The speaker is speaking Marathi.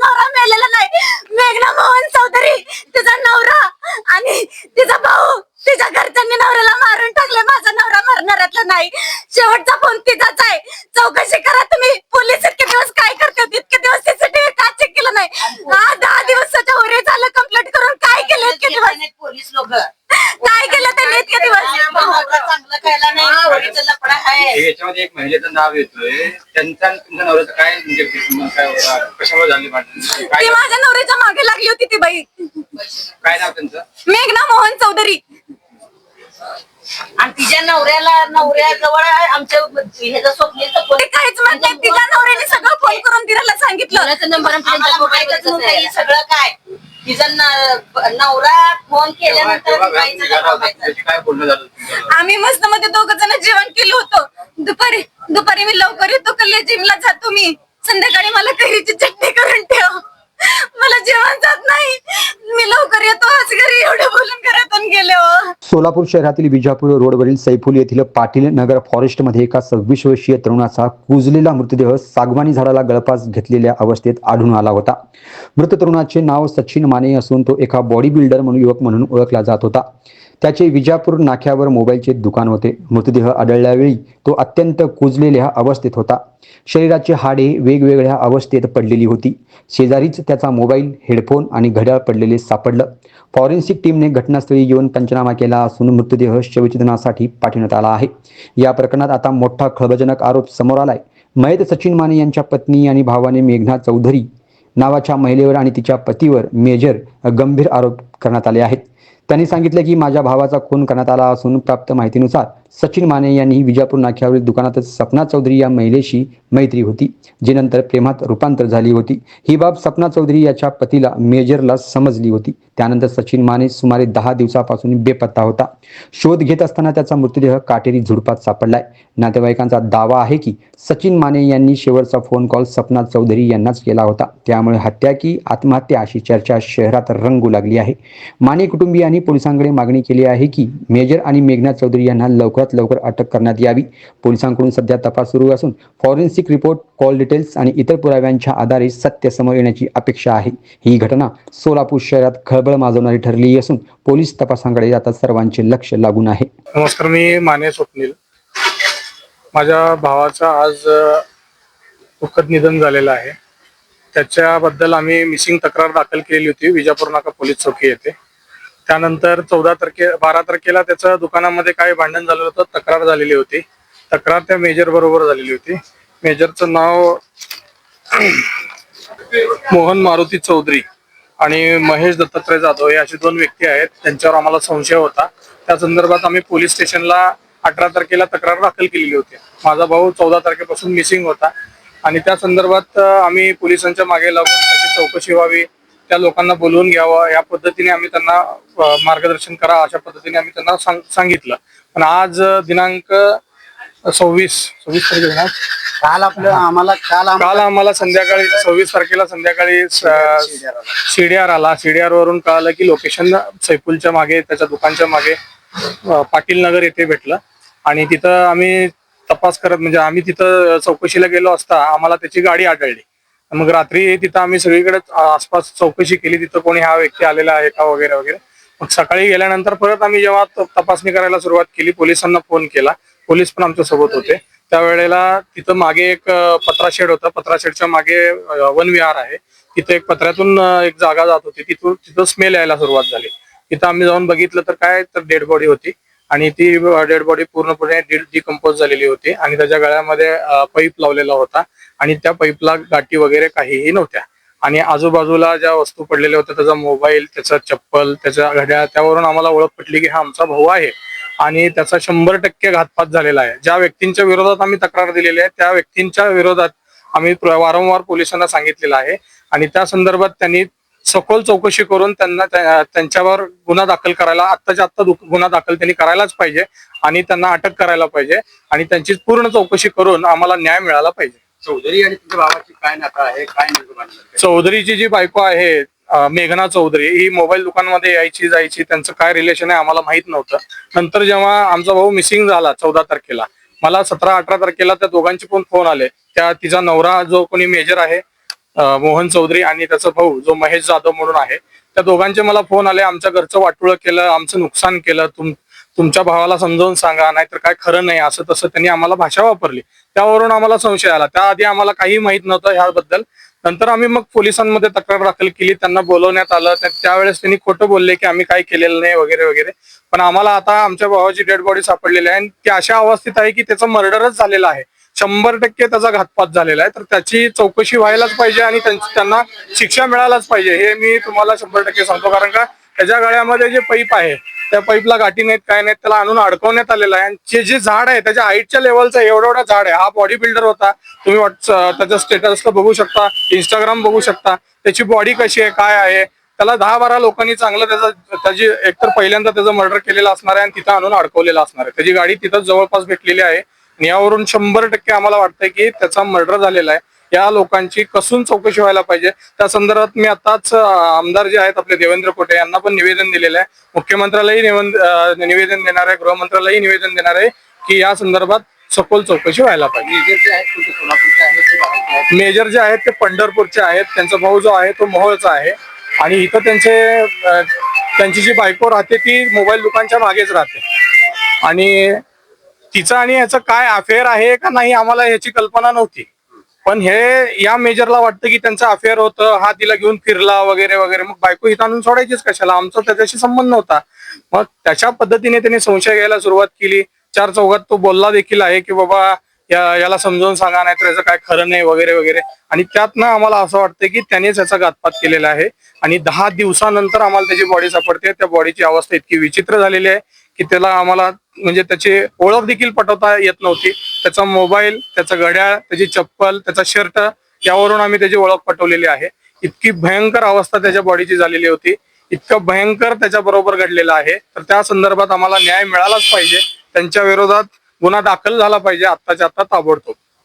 नवरा मेलेला नाही. मेघना मोहन चौधरी तिचा नवरा आणि तिचा भाऊ तिच्या घरच्यांनी नवऱ्याला मारून टाकले. माझा नवरा मरणाऱ्यातला नाही. शेवटचा फोन तिचाच आहे. चौकशी करा तुम्ही. पोलीस इतके दिवस काय करतात? इतके दिवस सीसीटीव्ही का चेक केलं नाही? 10 दिवसाच्या वर झालं कंप्लीट करून. काय केलं इतके दिवस? पोलीस लोक काय केलं त्यांनी इतके दिवस? चांगलं केलं नाही. पोलीस लफडा आहे. याच्यामध्ये एक महिलेचं नाव येतोय. त्यांचा तुमच्या नवऱ्याचं काय म्हणजे काय कशामुळे झाली भांडण? ती माझ्या नवऱ्याच्या मागे लागली होती ती बाई. काय नाव त्यांचं? मेघना मोहन चौधरी. आणि तिच्या नवऱ्याजवळ आमच्या स्वप्नीचं फोन ते काहीच म्हणत नाही. तिच्या नवऱ्याने सगळं फोन करून तिला सांगितलं. आम्हाला माहितच नव्हतं हे सगळं काय. तिचा नवरा फोन केल्यानंतर काय बोलणं झालं? आम्ही मस्त मध्ये दोघं जण जेवण केलं होतं. दुपारी मी लवकर येतो. कल्ले जिमला जातो मी. संध्याकाळी मला कैरीची चटणी करून ठेव. मला जेवण जात नाही. मी लवकर येतो. आज घरी एवढं बोलून घरातून गेले. सोलापूर शहरातील विजापूर रोडवरील सैफुल येथील पाटील नगर फॉरेस्टमध्ये एका 26 वर्षीय तरुणाचा कुजलेला मृतदेह सागवानी झाडाला गळफास घेतलेल्या अवस्थेत आढळून आला होता. मृत तरुणाचे नाव सचिन माने असून तो एका बॉडी बिल्डर युवक म्हणून ओळखला जात होता. त्याचे विजापूर नाक्यावर मोबाईलचे दुकान होते. मृतदेह आढळल्यावेळी तो अत्यंत कुजलेल्या अवस्थेत होता. शरीराची हाडे वेगवेगळ्या अवस्थेत पडलेली होती. शेजारीच त्याचा मोबाईल, हेडफोन आणि घड्याळ पडलेले सापडलं. फॉरेन्सिक टीमने घटनास्थळी येऊन पंचनामा केला असून मृतदेह शवविच्छेदनासाठी पाठवण्यात आला आहे. या प्रकरणात आता मोठा खळबळजनक आरोप समोर आलाय. मयत सचिन माने यांच्या पत्नी आणि भावाने मेघना चौधरी नावाच्या महिलेवर आणि तिच्या पतीवर मेजर गंभीर आरोप करण्यात आले आहेत. त्यांनी सांगितले की माझ्या भावाचा खून करण्यात आला असून प्राप्त माहितीनुसार सचिन माने यांनी विजापूर नाक्यावरील दुकानातच सपना चौधरी या महिलेशी मैत्री होती, जी नंतर प्रेमात रूपांतर झाली होती. ही बाब सपना चौधरी याच्या पतीला मेजरला समजली होती. त्यानंतर सचिन माने सुमारे 10 दिवसापासून बेपत्ता होता. शोध घेत असताना त्याचा मृतदेह काटेरी झुडपात सापडलाय. नातेवाईकांचा दावा आहे की सचिन माने यांनी शेवटचा फोन कॉल सपना चौधरी यांनाच केला होता. त्यामुळे हत्या की आत्महत्या अशी चर्चा शहरात रंगू लागली आहे. माने कुटुंबियांनी पोलिसांकडे मागणी केली आहे की मेजर आणि मेघना चौधरी यांना लवकरात लवकर अटक करण्यात यावी. पोलिसांकडून सध्या तपास सुरू असून फॉरेन्सिक रिपोर्ट, कॉल डिटेल्स आणि इतर पुराव्यांच्या आधारे सत्य समोर येण्याची अपेक्षा आहे. ही घटना सोलापूर शहरात खळबळ माजवणारी ठरली असून पोलीस तपासाकडे आता सर्वांचे लक्ष लागून आहे. नमस्कार, मी माने स्वप्नील. माझ्या भावाचा आज दुःखद निधन झालेलं आहे. त्याच्याबद्दल आम्ही मिसिंग तक्रार दाखल केली होती विजापूर नाका पोलीस चौकी येथे. त्यानंतर 12 तारखेला त्याच्या दुकानामध्ये काही भांडण झालं होतं, तक्रार झालेली होती. तक्रार त्या मेजर बरोबर झालेली होती. मेजरचं नाव मोहन मारुती चौधरी आणि महेश दत्तात्रय जाधव हे असे 2 व्यक्ती आहेत. त्यांच्यावर आम्हाला संशय होता. त्या संदर्भात आम्ही पोलीस स्टेशनला 18 तारखेला तक्रार दाखल केलेली होती. माझा भाऊ 14 तारखेपासून मिसिंग होता आणि त्या संदर्भात आम्ही पोलिसांच्या मागे लागून त्याची चौकशी व्हावी, त्या लोकांना बोलवून घ्यावं, या पद्धतीने आम्ही त्यांना मार्गदर्शन करा अशा पद्धतीने आम्ही त्यांना सांगितलं. पण आज दिनांक 26 तारखेला काल आम्हाला संध्याकाळी 26 तारखेला संध्याकाळी सीडीआर आला. सीडीआर वरून कळालं की लोकेशन सैफुलच्या मागे, त्याच्या दुकानच्या मागे पाटील नगर येथे भेटलं आणि तिथं आम्ही तपास करत म्हणजे आम्ही तिथं चौकशीला गेलो असता आम्हाला त्याची गाडी आढळली. मग रात्री तिथं आम्ही सगळीकडे आसपास चौकशी केली, तिथं कोणी हा व्यक्ती आलेला आहे का वगैरे वगैरे. मग सकाळी गेल्यानंतर परत आम्ही जेव्हा तपासणी करायला सुरुवात केली, पोलिसांना फोन केला. पोलीस पण आमच्या सोबत होते. त्यावेळेला तिथं मागे एक पत्राशेड होता. पत्राशेडच्या मागे वनविहार आहे. तिथं एक पत्र्यातून एक जागा जात होती. तिथं स्मेल यायला सुरुवात झाली. तिथं आम्ही जाऊन बघितलं तर काय तर डेड बॉडी होती आणि ती डेड बॉडी पूर्णपणे डिकम्पोज झालेली होती आणि त्याच्या गळ्यामध्ये पाईप लावलेला होता आणि त्या पाईपला गाठी वगैरे काहीही नव्हत्या. आणि आजूबाजूला ज्या वस्तू पडलेल्या होत्या, त्याचा मोबाईल, त्याचा चप्पल, त्याच्या घड्याळ, त्यावरून आम्हाला ओळख पटली की हा आमचा भाऊ आहे आणि त्याचा 100% घातपात झालेला आहे. ज्या व्यक्तींच्या विरोधात आम्ही तक्रार दिलेली आहे त्या व्यक्तींच्या विरोधात आम्ही वारंवार पोलिसांना सांगितलेलं आहे आणि त्या संदर्भात त्यांनी सखोल चौकशी करून त्यांच्यावर गुन्हा दाखल करायला आत्ताच्या आत्ता गुन्हा दाखल त्यांनी करायलाच पाहिजे आणि त्यांना अटक करायला पाहिजे आणि त्यांची पूर्ण चौकशी करून आम्हाला न्याय मिळाला पाहिजे. चौधरी आणि तुमच्या भावाची काय नातं आहे, काय नाही? चौधरीची जी बायको आहे मेघना चौधरी, ही मोबाईल दुकानमध्ये यायची जायची, त्यांचं काय रिलेशन आहे आम्हाला माहित नव्हतं. नंतर जेव्हा आमचा भाऊ मिसिंग झाला 14 तारखेला, मला 17-18 तारखेला त्या दोघांचे पण फोन आले. त्या तिचा नवरा जो कोणी मेजर आहे मोहन चौधरी आणि त्याचा भाऊ जो महेश जाधव म्हणून आहे, त्या दोघांचे मला फोन आले. आमच्या घरचं वाटोळं केलं, आमचं नुकसान केलं, तुमच्या भावाला समजावून सांगा, नाहीतर काय खरं नाही, असं तसं त्यांनी आम्हाला भाषा वापरली. त्यावरून आम्हाला संशय आला. त्याआधी आम्हाला काही माहित नव्हतं ह्याबद्दल. नंतर आम्ही मग पोलिसांमध्ये तक्रार दाखल केली, त्यांना बोलवण्यात आलं. त्यावेळेस त्यांनी खोटं बोलले की आम्ही काही केलेलं नाही वगैरे वगैरे. पण आम्हाला आता आमच्या भावाची डेड बॉडी सापडलेली आहे आणि ती अशा अवस्थेत आहे की त्याचा मर्डरच झालेला आहे. 100% त्याचा घातपात झालेला आहे. तर त्याची चौकशी व्हायलाच पाहिजे आणि त्यांना शिक्षा मिळायलाच पाहिजे, हे मी तुम्हाला 100% सांगतो. कारण का त्याच्या गळ्यामध्ये जे पाईप आहे, त्या पाईपला गाठी नाहीत, काय नाहीत, त्याला आणून अडकवण्यात आलेलं आहे. आणि जे झाड आहे त्याच्या हाईटच्या लेवलचं एवढा झाड आहे. हा बॉडी बिल्डर होता. तुम्ही त्याच्या स्टेटसला बघू शकता, इंस्टाग्राम बघू शकता, त्याची बॉडी कशी आहे, काय आहे. त्याला 10-12 लोकांनी चांगलं त्याची एकतर पहिल्यांदा त्याचं मर्डर केलेलं असणार आहे आणि तिथं आणून अडकवलेलं असणार आहे. त्याची गाडी तिथं जवळपास भेटलेली आहे. आणि यावरून 100% आम्हाला वाटतंय की त्याचा मर्डर झालेला आहे. या लोकांची कसून चौकशी व्हायला पाहिजे. त्या संदर्भात मी आताच आमदार जे आहेत आपले देवेंद्र कोटे यांना पण निवेदन दिलेलं आहे. मुख्यमंत्र्यालाही निवेदन देणार आहे, गृहमंत्र्यालाही निवेदन देणार आहे की या संदर्भात सखोल चौकशी व्हायला पाहिजे. मेजर जे आहेत ते पंढरपूरचे आहेत. त्यांचा भाऊ जो आहे तो मोहोळचा आहे आणि इथं त्यांची जी बायको राहते ती मोबाईल दुकानच्या मागेच राहते. आणि तिचं आणि याचं काय अफेअर आहे का नाही आम्हाला याची कल्पना नव्हती. पण हे या मेजरला वाटतं की त्यांचं अफेअर होतं, हा तिला घेऊन फिरला वगैरे वगैरे. मग बायको इथं आणून सोडायचीच कशाला, आमचा त्याच्याशी संबंध नव्हता. मग त्याच्या पद्धतीने त्यांनी संशय घ्यायला सुरुवात केली. 4 चौघात तो बोलला देखील आहे की बाबा याला समजावून सांगा, नाहीतर याचं काय खरं नाही वगैरे वगैरे. आणि त्यातनं आम्हाला असं वाटतं की त्यानेच याचा घातपात केलेला आहे. आणि 10 दिवसानंतर आम्हाला त्याची बॉडी सापडते. त्या बॉडीची अवस्था इतकी विचित्र झालेली आहे की त्याला आम्हाला म्हणजे त्याची ओळख देखील पटवता येत नव्हती. त्याचा मोबाईल, त्याचं घड्याळ, त्याची चप्पल, त्याचा शर्ट, यावरून आम्ही त्याची ओळख पटवलेली आहे. इतकी भयंकर अवस्था त्याच्या बॉडीची झालेली होती, इतकं भयंकर त्याच्या बरोबर घडलेलं आहे. तर त्या संदर्भात आम्हाला न्याय मिळालाच पाहिजे. त्यांच्या विरोधात गुन्हा दाखल झाला पाहिजे आत्ताच्या आत्ता ताबडतोब.